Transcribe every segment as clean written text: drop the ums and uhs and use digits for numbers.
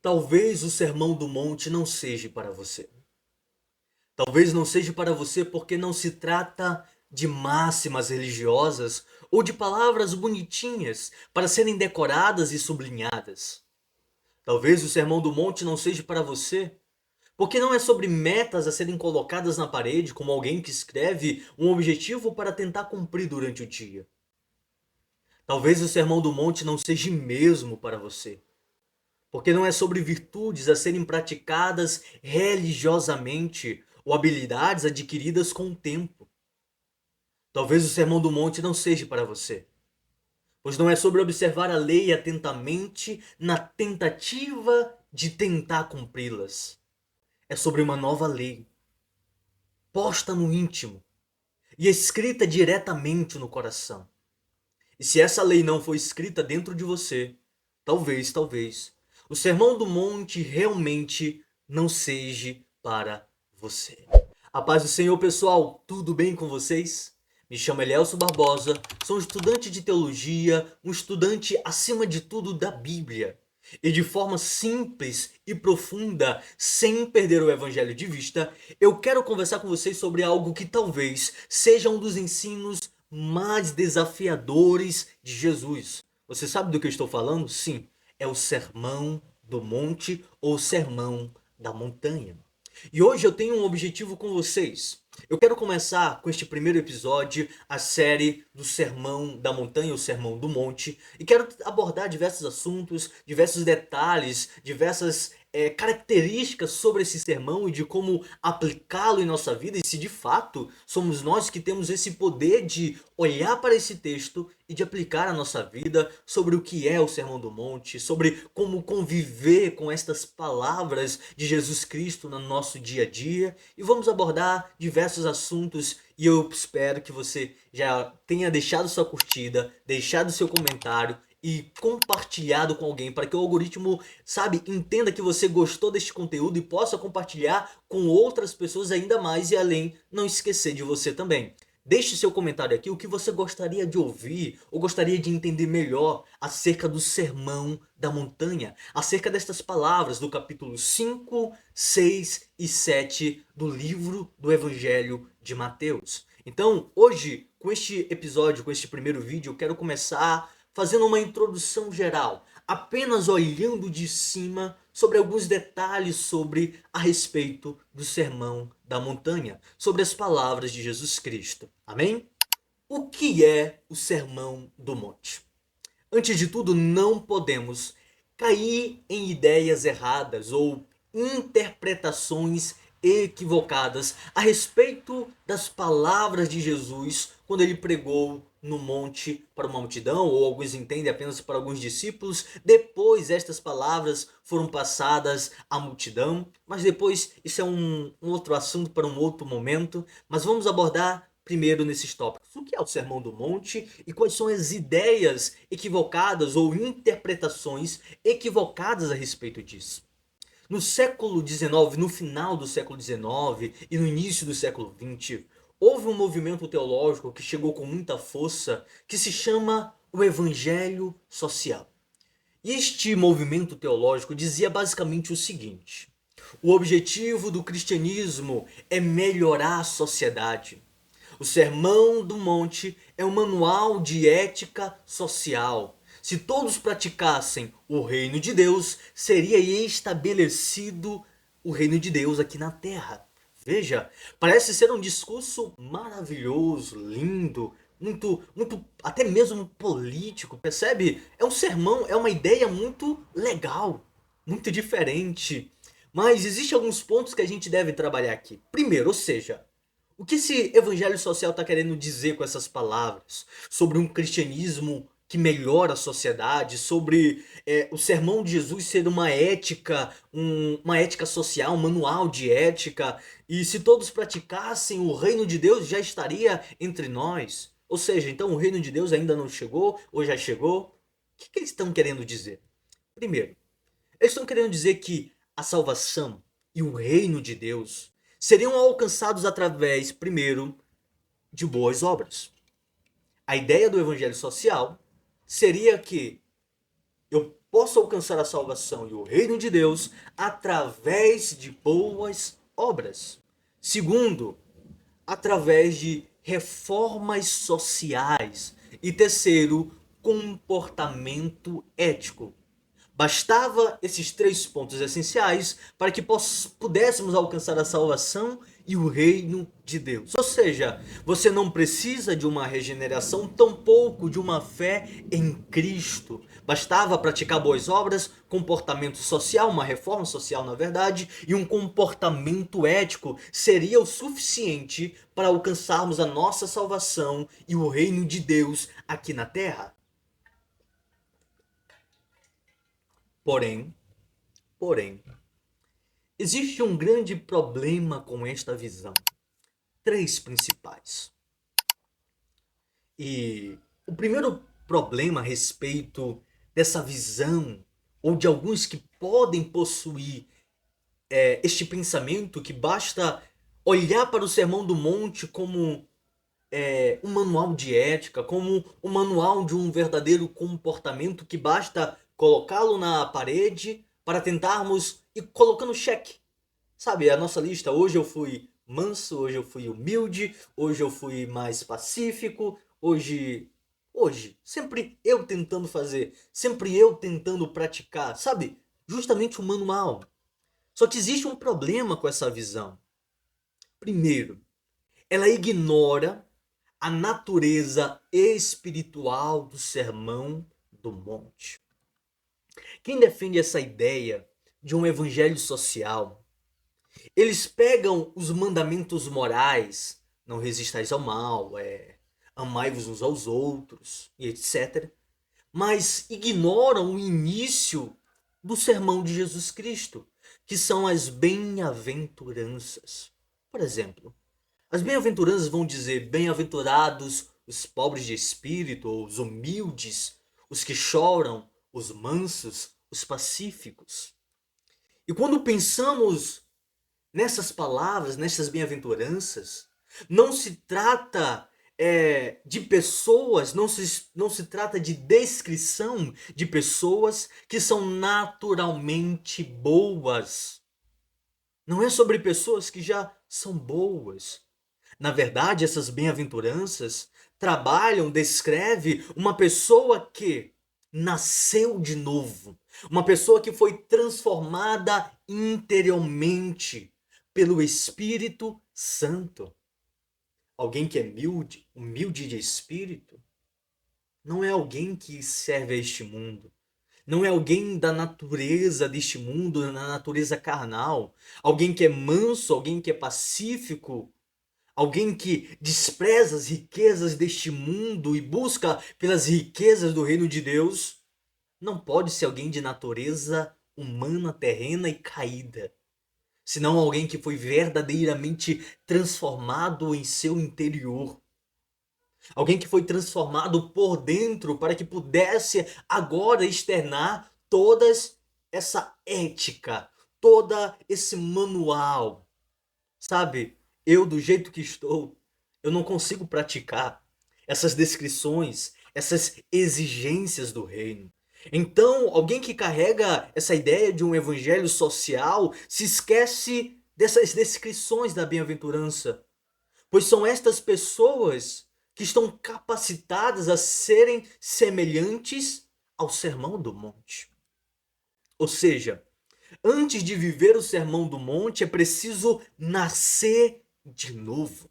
Talvez o Sermão do Monte não seja para você. Talvez não seja para você porque não se trata de máximas religiosas ou de palavras bonitinhas para serem decoradas e sublinhadas. Talvez o Sermão do Monte não seja para você porque não é sobre metas a serem colocadas na parede como alguém que escreve um objetivo para tentar cumprir durante o dia. Talvez o Sermão do Monte não seja mesmo para você porque não é sobre virtudes a serem praticadas religiosamente ou habilidades adquiridas com o tempo. Talvez o Sermão do Monte não seja para você, pois não é sobre observar a lei atentamente na tentativa de tentar cumpri-las. É sobre uma nova lei, posta no íntimo e escrita diretamente no coração. E se essa lei não for escrita dentro de você, talvez, o Sermão do Monte realmente não seja para você. A paz do Senhor, pessoal, tudo bem com vocês? Me chamo Elielso Barbosa, sou um estudante de teologia, um estudante acima de tudo da Bíblia. E de forma simples e profunda, sem perder o Evangelho de vista, eu quero conversar com vocês sobre algo que talvez seja um dos ensinos mais desafiadores de Jesus. Você sabe do que eu estou falando? Sim, é o Sermão do Monte ou Sermão da Montanha. E hoje eu tenho um objetivo com vocês. Eu quero começar com este primeiro episódio a série do Sermão da Montanha, o Sermão do Monte, e quero abordar diversos assuntos, diversos detalhes, diversas características sobre esse sermão e de como aplicá-lo em nossa vida e se de fato somos nós que temos esse poder de olhar para esse texto e de aplicar a nossa vida sobre o que é o Sermão do Monte, sobre como conviver com estas palavras de Jesus Cristo no nosso dia a dia, e vamos abordar diversos assuntos e eu espero que você já tenha deixado sua curtida, deixado seu comentário e compartilhado com alguém para que o algoritmo, sabe, entenda que você gostou deste conteúdo e possa compartilhar com outras pessoas ainda mais e além não esquecer de você também. Deixe seu comentário aqui o que você gostaria de ouvir ou gostaria de entender melhor acerca do Sermão da Montanha, acerca destas palavras do capítulo 5, 6 e 7 do livro do Evangelho de Mateus. Então, hoje, com este episódio, com este primeiro vídeo, eu quero começar fazendo uma introdução geral, apenas olhando de cima sobre alguns detalhes sobre a respeito do Sermão da Montanha, sobre as palavras de Jesus Cristo. Amém? O que é o Sermão do Monte? Antes de tudo, não podemos cair em ideias erradas ou interpretações equivocadas a respeito das palavras de Jesus quando ele pregou no monte para uma multidão, ou alguns entendem apenas para alguns discípulos. Depois estas palavras foram passadas à multidão, mas depois isso é um outro assunto para um outro momento. Mas vamos abordar primeiro nesses tópicos. O que é o Sermão do Monte e quais são as ideias equivocadas ou interpretações equivocadas a respeito disso? No século XIX, no final do século XIX e no início do século XX, houve um movimento teológico que chegou com muita força que se chama o Evangelho Social. E este movimento teológico dizia basicamente o seguinte: o objetivo do cristianismo é melhorar a sociedade. O Sermão do Monte é um manual de ética social. Se todos praticassem o reino de Deus, seria estabelecido o reino de Deus aqui na terra. Veja, parece ser um discurso maravilhoso, lindo, muito até mesmo político, percebe? É um sermão, é uma ideia muito legal, muito diferente. Mas existem alguns pontos que a gente deve trabalhar aqui. Primeiro, ou seja, o que esse evangelho social está querendo dizer com essas palavras? Sobre um cristianismo que melhora a sociedade, sobre o sermão de Jesus ser uma ética, uma ética social, um manual de ética, e se todos praticassem o reino de Deus já estaria entre nós. Ou seja, então o reino de Deus ainda não chegou ou já chegou? O que eles estão querendo dizer? Primeiro, eles estão querendo dizer que a salvação e o reino de Deus seriam alcançados através, primeiro, de boas obras. A ideia do evangelho social seria que eu posso alcançar a salvação e o reino de Deus através de boas obras. Segundo, através de reformas sociais. E terceiro, comportamento ético. Bastava esses três pontos essenciais para que pudéssemos alcançar a salvação e o reino de Deus. Ou seja, você não precisa de uma regeneração, tampouco de uma fé em Cristo. Bastava praticar boas obras, comportamento social, uma reforma social na verdade, e um comportamento ético seria o suficiente para alcançarmos a nossa salvação e o reino de Deus aqui na terra. Porém, existe um grande problema com esta visão. Três principais. E o primeiro problema a respeito dessa visão, ou de alguns que podem possuir este pensamento, que basta olhar para o Sermão do Monte como um manual de ética, como um manual de um verdadeiro comportamento que basta colocá-lo na parede para tentarmos ir colocando cheque. Sabe, a nossa lista, hoje eu fui manso, hoje eu fui humilde, hoje eu fui mais pacífico, hoje, sempre eu tentando fazer, sempre eu tentando praticar, sabe? Justamente o manual. Só que existe um problema com essa visão. Primeiro, ela ignora a natureza espiritual do Sermão do Monte. Quem defende essa ideia de um evangelho social, eles pegam os mandamentos morais, não resistais ao mal, amai-vos uns aos outros, e etc., mas ignoram o início do sermão de Jesus Cristo, que são as bem-aventuranças. Por exemplo, as bem-aventuranças vão dizer: bem-aventurados os pobres de espírito, ou os humildes, os que choram, os mansos, os pacíficos. E quando pensamos nessas palavras, nessas bem-aventuranças, não se trata de pessoas, não se trata de descrição de pessoas que são naturalmente boas. Não é sobre pessoas que já são boas. Na verdade, essas bem-aventuranças descreve uma pessoa que nasceu de novo, uma pessoa que foi transformada interiormente pelo Espírito Santo. Alguém que é humilde de espírito, não é alguém que serve a este mundo. Não é alguém da natureza deste mundo, da natureza carnal. Alguém que é manso, alguém que é pacífico, alguém que despreza as riquezas deste mundo e busca pelas riquezas do reino de Deus, não pode ser alguém de natureza humana, terrena e caída, senão alguém que foi verdadeiramente transformado em seu interior. Alguém que foi transformado por dentro para que pudesse agora externar toda essa ética, toda esse manual. Sabe, eu do jeito que estou, eu não consigo praticar essas descrições, essas exigências do reino. Então, alguém que carrega essa ideia de um evangelho social se esquece dessas descrições da bem-aventurança, pois são estas pessoas que estão capacitadas a serem semelhantes ao Sermão do Monte. Ou seja, antes de viver o Sermão do Monte é preciso nascer de novo.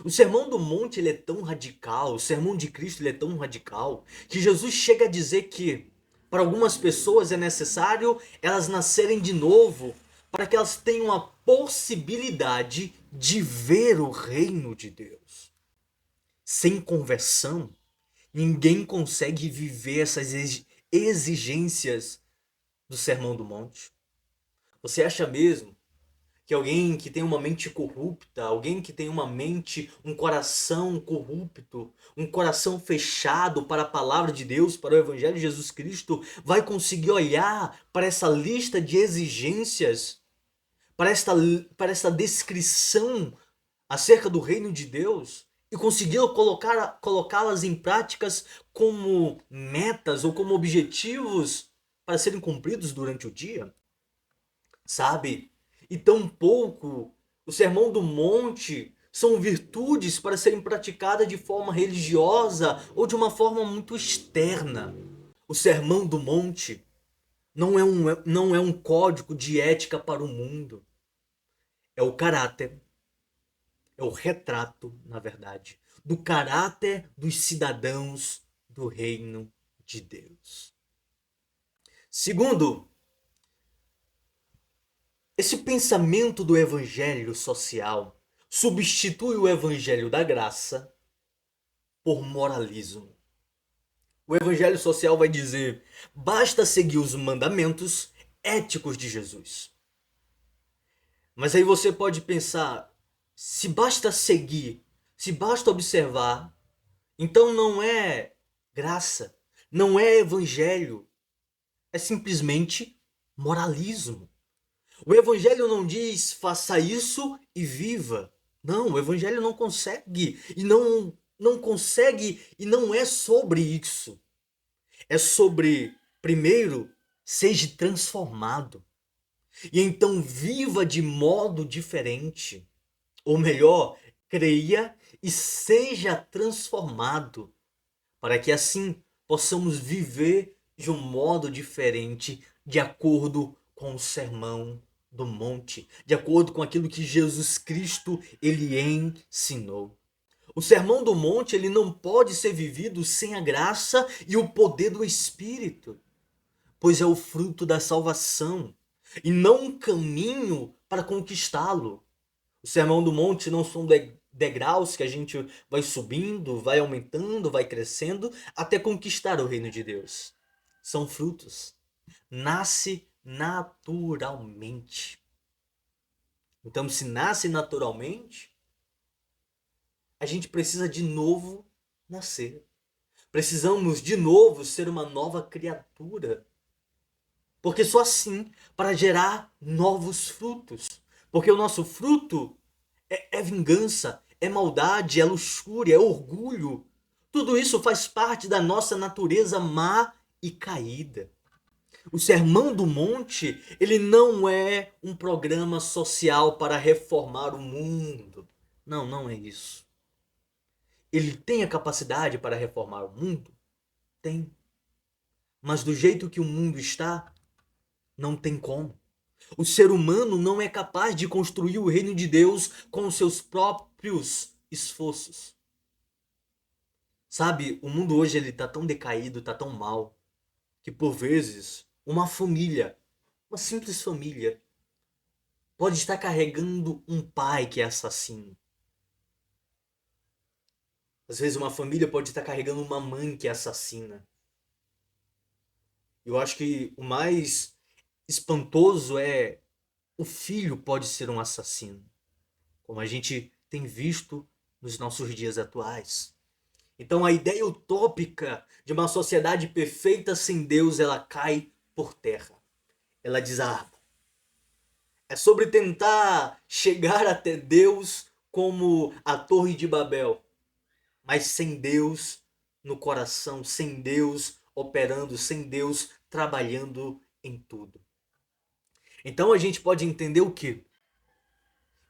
O Sermão do Monte ele é tão radical, o Sermão de Cristo ele é tão radical, que Jesus chega a dizer que para algumas pessoas é necessário elas nascerem de novo para que elas tenham a possibilidade de ver o reino de Deus. Sem conversão, ninguém consegue viver essas exigências do Sermão do Monte. Você acha mesmo que alguém que tem uma mente corrupta, alguém que tem um coração corrupto, um coração fechado para a palavra de Deus, para o Evangelho de Jesus Cristo, vai conseguir olhar para essa lista de exigências, para esta descrição acerca do reino de Deus e conseguir colocá-las em práticas como metas ou como objetivos para serem cumpridos durante o dia, sabe? E tampouco o Sermão do Monte são virtudes para serem praticadas de forma religiosa ou de uma forma muito externa. O Sermão do Monte não é um código de ética para o mundo. É o caráter, é o retrato, na verdade, do caráter dos cidadãos do reino de Deus. Segundo, esse pensamento do evangelho social substitui o evangelho da graça por moralismo. O evangelho social vai dizer: basta seguir os mandamentos éticos de Jesus. Mas aí você pode pensar, se basta seguir, se basta observar, então não é graça, não é evangelho, é simplesmente moralismo. O evangelho não diz faça isso e viva. Não, o evangelho não consegue e não consegue e não é sobre isso. É sobre, primeiro, seja transformado. E então viva de modo diferente. Ou melhor, creia e seja transformado, para que assim possamos viver de um modo diferente, de acordo com o Sermão do Monte, de acordo com aquilo que Jesus Cristo ele ensinou. O Sermão do Monte ele não pode ser vivido sem a graça e o poder do Espírito, pois é o fruto da salvação e não um caminho para conquistá-lo. O Sermão do Monte não são degraus que a gente vai subindo, vai aumentando, vai crescendo até conquistar o reino de Deus. São frutos. Nasce naturalmente. Então, se nasce naturalmente, a gente precisa de novo nascer. Precisamos de novo ser uma nova criatura. Porque só assim para gerar novos frutos. Porque o nosso fruto é vingança, é maldade, é luxúria, é orgulho. Tudo isso faz parte da nossa natureza má e caída. O Sermão do Monte, ele não é um programa social para reformar o mundo. Não, não é isso. Ele tem a capacidade para reformar o mundo? Tem. Mas do jeito que o mundo está, não tem como. O ser humano não é capaz de construir o reino de Deus com os seus próprios esforços. Sabe, o mundo hoje ele tá tão decaído, tá tão mal, que por vezes uma família, uma simples família, pode estar carregando um pai que é assassino. Às vezes uma família pode estar carregando uma mãe que é assassina. Eu acho que o mais espantoso é o filho pode ser um assassino, como a gente tem visto nos nossos dias atuais. Então a ideia utópica de uma sociedade perfeita sem Deus, ela cai por terra. Ela desaba. É sobre tentar chegar até Deus como a Torre de Babel, mas sem Deus no coração, sem Deus operando, sem Deus trabalhando em tudo. Então a gente pode entender o quê?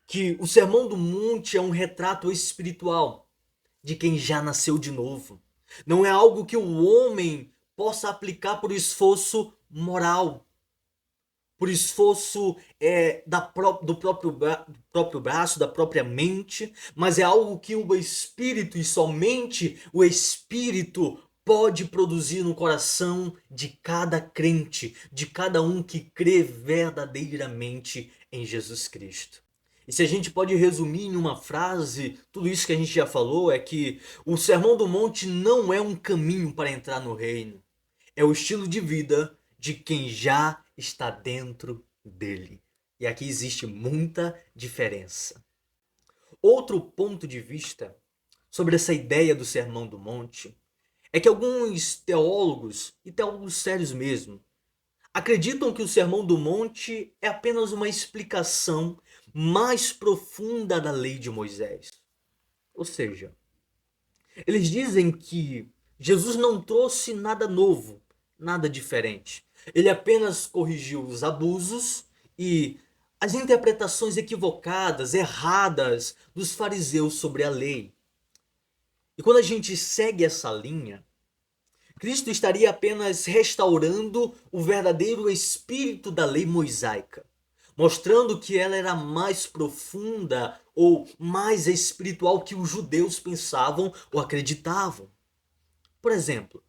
Que o Sermão do Monte é um retrato espiritual de quem já nasceu de novo. Não é algo que o homem possa aplicar por esforço moral, por esforço do próprio braço, da própria mente, mas é algo que o Espírito e somente o Espírito pode produzir no coração de cada crente, de cada um que crê verdadeiramente em Jesus Cristo. E se a gente pode resumir em uma frase, tudo isso que a gente já falou é que o Sermão do Monte não é um caminho para entrar no reino. É o estilo de vida de quem já está dentro dele. E aqui existe muita diferença. Outro ponto de vista sobre essa ideia do Sermão do Monte é que alguns teólogos, e teólogos sérios mesmo, acreditam que o Sermão do Monte é apenas uma explicação mais profunda da lei de Moisés. Ou seja, eles dizem que Jesus não trouxe nada novo, nada diferente, Ele apenas corrigiu os abusos e as interpretações equivocadas, erradas dos fariseus sobre a lei. E quando a gente segue essa linha, Cristo estaria apenas restaurando o verdadeiro espírito da lei mosaica, mostrando que ela era mais profunda ou mais espiritual que os judeus pensavam ou acreditavam. Por exemplo,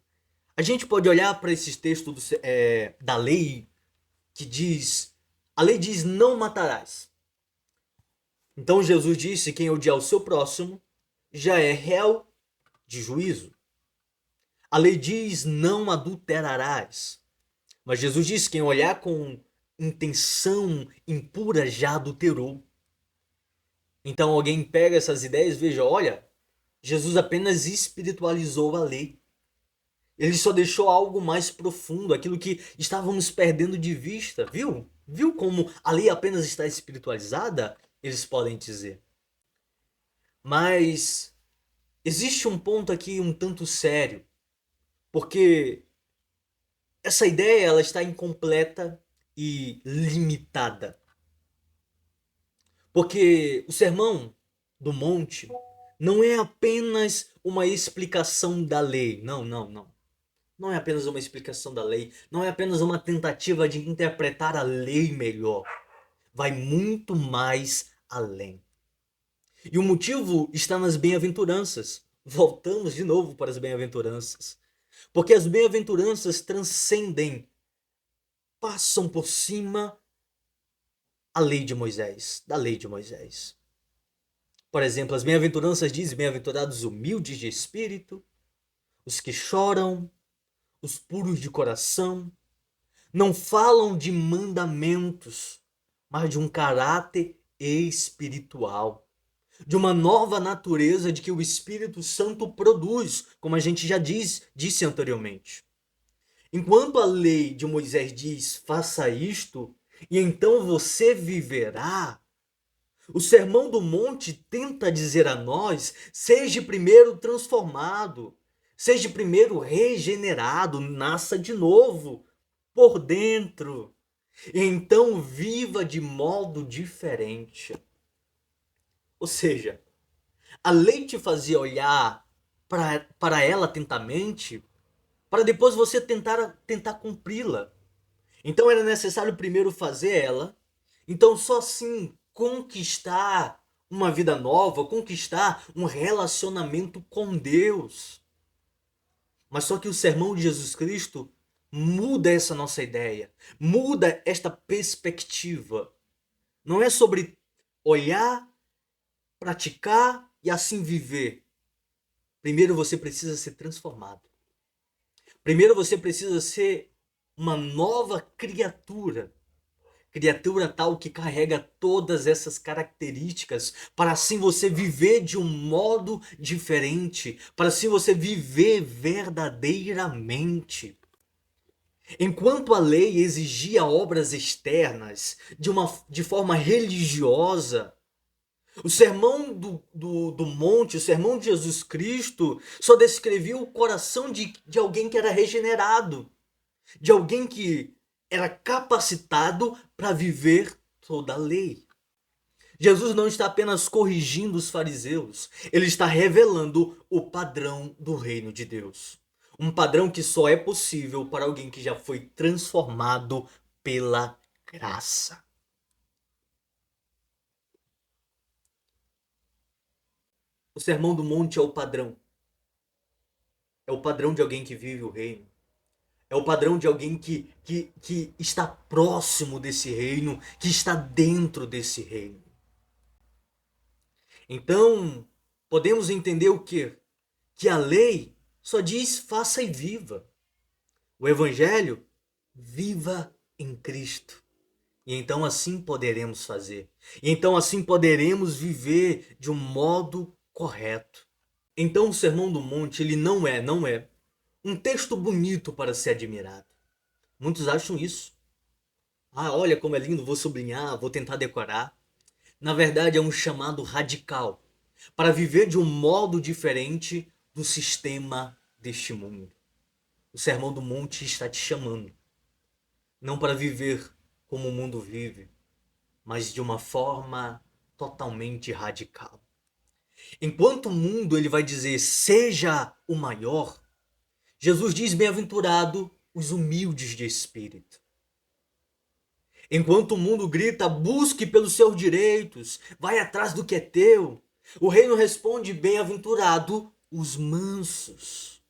a gente pode olhar para esses textos da lei que diz, a lei diz não matarás. Então Jesus disse quem odiar o seu próximo já é réu de juízo. A lei diz não adulterarás. Mas Jesus disse quem olhar com intenção impura já adulterou. Então alguém pega essas ideias e veja, olha, Jesus apenas espiritualizou a lei. Ele só deixou algo mais profundo, aquilo que estávamos perdendo de vista, viu? Viu como a lei apenas está espiritualizada? Eles podem dizer. Mas existe um ponto aqui um tanto sério, porque essa ideia ela está incompleta e limitada. Porque o Sermão do Monte não é apenas uma explicação da lei. Não, não, não. Não é apenas uma explicação da lei. Não é apenas uma tentativa de interpretar a lei melhor. Vai muito mais além. E o motivo está nas bem-aventuranças. Voltamos de novo para as bem-aventuranças. Porque as bem-aventuranças transcendem, passam por cima a lei de Moisés, da lei de Moisés. Por exemplo, as bem-aventuranças dizem: bem-aventurados humildes de espírito, os que choram, os puros de coração. Não falam de mandamentos, mas de um caráter espiritual, de uma nova natureza de que o Espírito Santo produz, como a gente já disse anteriormente. Enquanto a lei de Moisés diz: faça isto, e então você viverá. O Sermão do Monte tenta dizer a nós: seja primeiro transformado, seja primeiro regenerado, nasça de novo, por dentro. E então viva de modo diferente. Ou seja, a lei te fazia olhar para ela atentamente, para depois você tentar cumpri-la. Então era necessário primeiro fazer ela, então só assim conquistar uma vida nova, conquistar um relacionamento com Deus. Mas só que o sermão de Jesus Cristo muda essa nossa ideia, muda esta perspectiva. Não é sobre olhar, praticar e assim viver. Primeiro você precisa ser transformado. Primeiro você precisa ser uma nova criatura. Criatura tal que carrega todas essas características, para assim você viver de um modo diferente, para assim você viver verdadeiramente. Enquanto a lei exigia obras externas de forma religiosa, o sermão do monte, o sermão de Jesus Cristo, só descrevia o coração de alguém que era regenerado, de alguém que era capacitado para viver toda a lei. Jesus não está apenas corrigindo os fariseus, ele está revelando o padrão do reino de Deus. Um padrão que só é possível para alguém que já foi transformado pela graça. O Sermão do Monte é o padrão. É o padrão de alguém que vive o reino. É o padrão de alguém que está próximo desse reino, que está dentro desse reino. Então, podemos entender o quê? Que a lei só diz faça e viva. O evangelho, viva em Cristo. E então assim poderemos fazer. E então assim poderemos viver de um modo correto. Então o Sermão do Monte, ele não é um texto bonito para ser admirado. Muitos acham isso. Ah, olha como é lindo, vou sublinhar, vou tentar decorar. Na verdade, é um chamado radical para viver de um modo diferente do sistema deste mundo. O Sermão do Monte está te chamando. não para viver como o mundo vive, mas de uma forma totalmente radical. Enquanto o mundo ele vai dizer seja o maior, Jesus diz bem-aventurado os humildes de espírito. Enquanto o mundo grita busque pelos seus direitos, vai atrás do que é teu, o reino responde bem-aventurado os mansos.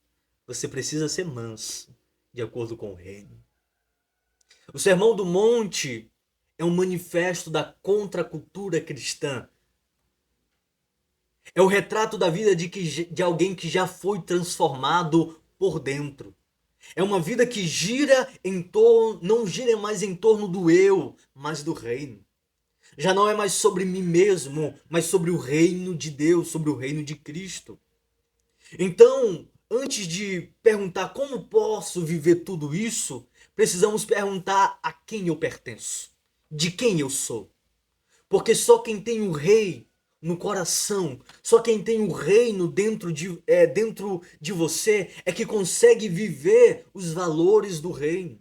Você precisa ser manso, de acordo com o reino. O Sermão do Monte é um manifesto da contracultura cristã. É o retrato da vida de alguém que já foi transformado por dentro. É uma vida que gira em torno, não gira mais em torno do eu, mas do reino. Já não é mais sobre mim mesmo, mas sobre o reino de Deus, sobre o reino de Cristo. Então, antes de perguntar como posso viver tudo isso, precisamos perguntar a quem eu pertenço, de quem eu sou. Porque só quem tem o rei no coração, só quem tem o reino dentro de você é que consegue viver os valores do reino.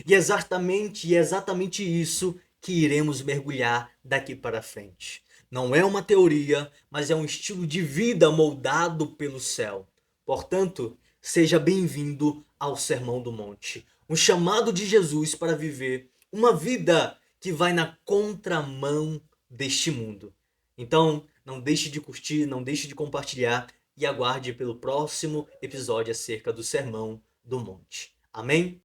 E é exatamente isso que iremos mergulhar daqui para frente. Não é uma teoria, mas é um estilo de vida moldado pelo céu. Portanto, seja bem-vindo ao Sermão do Monte, um chamado de Jesus para viver uma vida que vai na contramão deste mundo. Então, não deixe de curtir, não deixe de compartilhar e aguarde pelo próximo episódio acerca do Sermão do Monte. Amém?